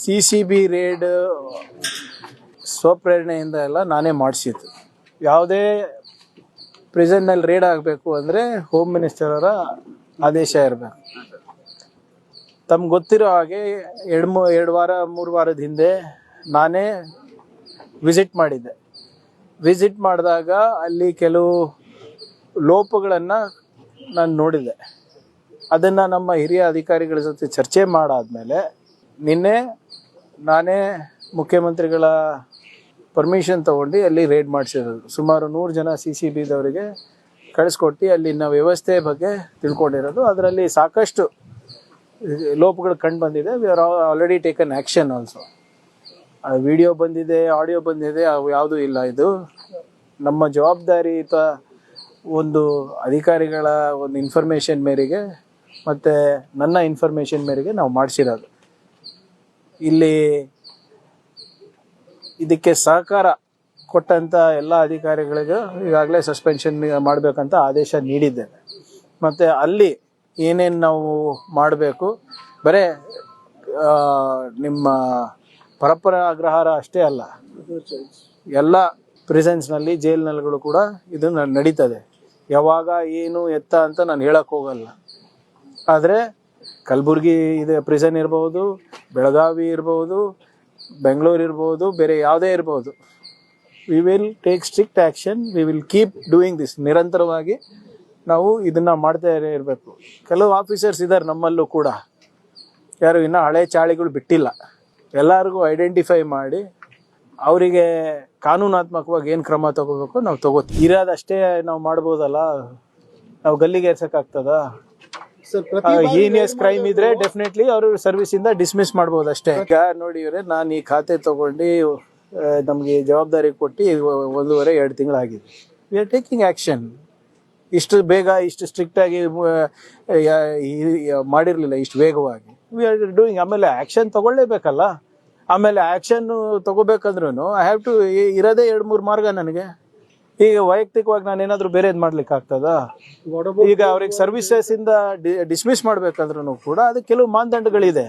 CCB raid ಸ್ವಪ್ರೇರಣೆಯಿಂದ ಎಲ್ಲ ನಾನೇ ಮಾಡಿಸಿದ್ದು. ಯಾವುದೇ ಪ್ರಿಸನ್ನಲ್ಲಿ ರೇಡ್ ಆಗಬೇಕು ಅಂದರೆ ಹೋಮ್ ಮಿನಿಸ್ಟರ್ ಅವರ ಆದೇಶ ಇರಬೇಕು. ತಮ್ಗೆ ಗೊತ್ತಿರೋ ಹಾಗೆ 3 ವಾರದ ಹಿಂದೆ ನಾನೇ ವಿಸಿಟ್ ಮಾಡಿದ್ದೆ. ವಿಸಿಟ್ ಮಾಡಿದಾಗ ಅಲ್ಲಿ ಕೆಲವು ಲೋಪಗಳನ್ನು ನಾನು ನೋಡಿದೆ. ಅದನ್ನು ನಮ್ಮ ಹಿರಿಯ ಅಧಿಕಾರಿಗಳ ಜೊತೆ ಚರ್ಚೆ ಮಾಡಾದ್ಮೇಲೆ ನಿನ್ನೆ ನಾನೇ ಮುಖ್ಯಮಂತ್ರಿಗಳ ಪರ್ಮಿಷನ್ ತೊಗೊಂಡು ಅಲ್ಲಿ ರೇಡ್ ಮಾಡಿಸಿರೋದು. ಸುಮಾರು 100 ಜನ CCBದವರಿಗೆ ಕಳಿಸ್ಕೊಟ್ಟು ಅಲ್ಲಿನ ವ್ಯವಸ್ಥೆ ಬಗ್ಗೆ ತಿಳ್ಕೊಂಡಿರೋದು. ಅದರಲ್ಲಿ ಸಾಕಷ್ಟು ಲೋಪಗಳು ಕಂಡು ಬಂದಿದೆ. We are already taken action also. Video ಬಂದಿದೆ, ಆಡಿಯೋ ಬಂದಿದೆ, ಅವು ಯಾವುದೂ ಇಲ್ಲ. ಇದು ನಮ್ಮ ಜವಾಬ್ದಾರಿಯುತ ಒಂದು ಅಧಿಕಾರಿಗಳ ಒಂದು ಇನ್ಫಾರ್ಮೇಷನ್ ಮೇರೆಗೆ ಮತ್ತು ನನ್ನ ಇನ್ಫಾರ್ಮೇಷನ್ ಮೇರೆಗೆ ನಾವು ಮಾಡಿಸಿರೋದು. ಇಲ್ಲಿ ಇದಕ್ಕೆ ಸಹಕಾರ ಕೊಟ್ಟಂಥ ಎಲ್ಲ ಅಧಿಕಾರಿಗಳಿಗೂ ಈಗಾಗಲೇ ಸಸ್ಪೆನ್ಷನ್ ಮಾಡಬೇಕಂತ ಆದೇಶ ನೀಡಿದ್ದೇನೆ. ಮತ್ತು ಅಲ್ಲಿ ಏನೇನು ನಾವು ಮಾಡಬೇಕು, ಬರೀ ನಿಮ್ಮ ಪರಪ್ಪರ ಅಗ್ರಹಾರ ಅಷ್ಟೇ ಅಲ್ಲ, ಎಲ್ಲ ಪ್ರಿಸನ್ಸ್ನಲ್ಲಿ ಜೈಲ್ನಲ್ಲಿಗಳು ಕೂಡ ಇದು ನಡೀತದೆ. ಯಾವಾಗ ಏನು ಎತ್ತ ಅಂತ ನಾನು ಹೇಳಕ್ಕೆ ಹೋಗಲ್ಲ. ಆದರೆ ಕಲಬುರ್ಗಿ ಇದೆ ಪ್ರಿಸನ್ ಇರ್ಬೋದು, ಬೆಳಗಾವಿ ಇರ್ಬೋದು, ಬೆಂಗಳೂರು ಇರ್ಬೋದು, ಬೇರೆ ಯಾವುದೇ ಇರ್ಬೋದು. We will take strict action. We will keep doing this. ನಿರಂತರವಾಗಿ ನಾವು ಇದನ್ನು ಮಾಡ್ತಾ ಇರಬೇಕು. ಕೆಲವು ಆಫೀಸರ್ಸ್ ಇದ್ದಾರೆ ನಮ್ಮಲ್ಲೂ ಕೂಡ, ಯಾರು ಇನ್ನೂ ಹಳೆ ಚಾಳಿಗಳು ಬಿಟ್ಟಿಲ್ಲ. ಎಲ್ಲರಿಗೂ ಐಡೆಂಟಿಫೈ ಮಾಡಿ ಅವರಿಗೆ ಕಾನೂನಾತ್ಮಕವಾಗಿ ಏನು ಕ್ರಮ ತಗೋಬೇಕು ನಾವು ತಗೋತೀವಿ. ಇರೋದಷ್ಟೇ ನಾವು ಮಾಡ್ಬೋದಲ್ಲ, ನಾವು ಗಲ್ಲಿಗೆ ಏರ್ಸೋಕ್ಕಾಗ್ತದ? ಹೀನಿಯಸ್ ಕ್ರೈಮ್ ಇದ್ರೆ ಡೆಫಿನೆಟ್ಲಿ ಅವರು ಸರ್ವಿಸಿಂದ ಡಿಸ್ಮಿಸ್ ಮಾಡ್ಬೋದು ಅಷ್ಟೇ. ಈಗ ನೋಡಿ ಇವರೇ, ನಾನು ಈ ಖಾತೆ ತಗೊಂಡು ನಮಗೆ ಜವಾಬ್ದಾರಿ ಕೊಟ್ಟು 1.5-2 ತಿಂಗಳಾಗಿದೆ. We are taking action. ಇಷ್ಟು ಬೇಗ ಇಷ್ಟು ಸ್ಟ್ರಿಕ್ಟಾಗಿ ಮಾಡಿರಲಿಲ್ಲ, ಇಷ್ಟು ವೇಗವಾಗಿ. We are doing. ಆಮೇಲೆ ಆ್ಯಕ್ಷನ್ ತಗೊಳ್ಳೇಬೇಕಲ್ಲ. ಆಮೇಲೆ ಆ್ಯಕ್ಷನ್ನು ತಗೋಬೇಕಂದ್ರೂ ಐ ಹ್ಯಾವ್ ಟು ಇರೋದೇ 2-3 ಮಾರ್ಗ ನನಗೆ. ಈಗ ವೈಯಕ್ತಿಕವಾಗಿ ನಾನು ಏನಾದರೂ ಬೇರೆದು ಮಾಡ್ಲಿಕ್ಕೆ ಆಗ್ತದಾ? ಈಗ ಅವ್ರಿಗೆ ಸರ್ವಿಸಸ್ಸಿಂದ ಡಿಸ್ಮಿಸ್ ಮಾಡ್ಬೇಕಂದ್ರೂ ಕೂಡ ಅದಕ್ಕೆ ಕೆಲವು ಮಾನದಂಡಗಳಿದೆ.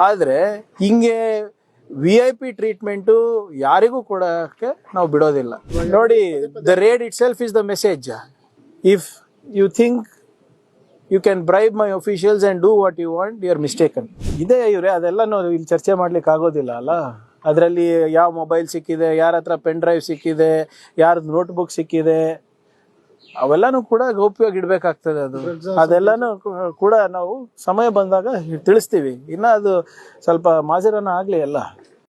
ಆದರೆ ಹಿಂಗೆ VIP ಟ್ರೀಟ್ಮೆಂಟು ಯಾರಿಗೂ ಕೊಡೋಕ್ಕೆ ನಾವು ಬಿಡೋದಿಲ್ಲ. ನೋಡಿ, the raid itself is the message. If you think you can bribe my officials and do what you want, you are mistaken. ಇದೇ ಇವರೇ, ಅದೆಲ್ಲ ನಾವು ಇಲ್ಲಿ ಚರ್ಚೆ ಮಾಡ್ಲಿಕ್ಕೆ ಆಗೋದಿಲ್ಲ ಅಲ್ಲ. ಅದರಲ್ಲಿ ಯಾವ ಮೊಬೈಲ್ ಸಿಕ್ಕಿದೆ, ಯಾರ ಹತ್ರ ಪೆನ್ ಡ್ರೈವ್ ಸಿಕ್ಕಿದೆ, ಯಾರ್ದು ನೋಟ್ಬುಕ್ ಸಿಕ್ಕಿದೆ, ಅವೆಲ್ಲನೂ ಕೂಡ ಗೌಪ್ಯವಾಗಿ ಇಡಬೇಕಾಗ್ತದೆ. ಅದೆಲ್ಲನೂ ಕೂಡ ನಾವು ಸಮಯ ಬಂದಾಗ ತಿಳಿಸ್ತೀವಿ. ಇನ್ನು ಅದು ಸ್ವಲ್ಪ ಮಾಜರನ ಆಗಲಿ ಎಲ್ಲ.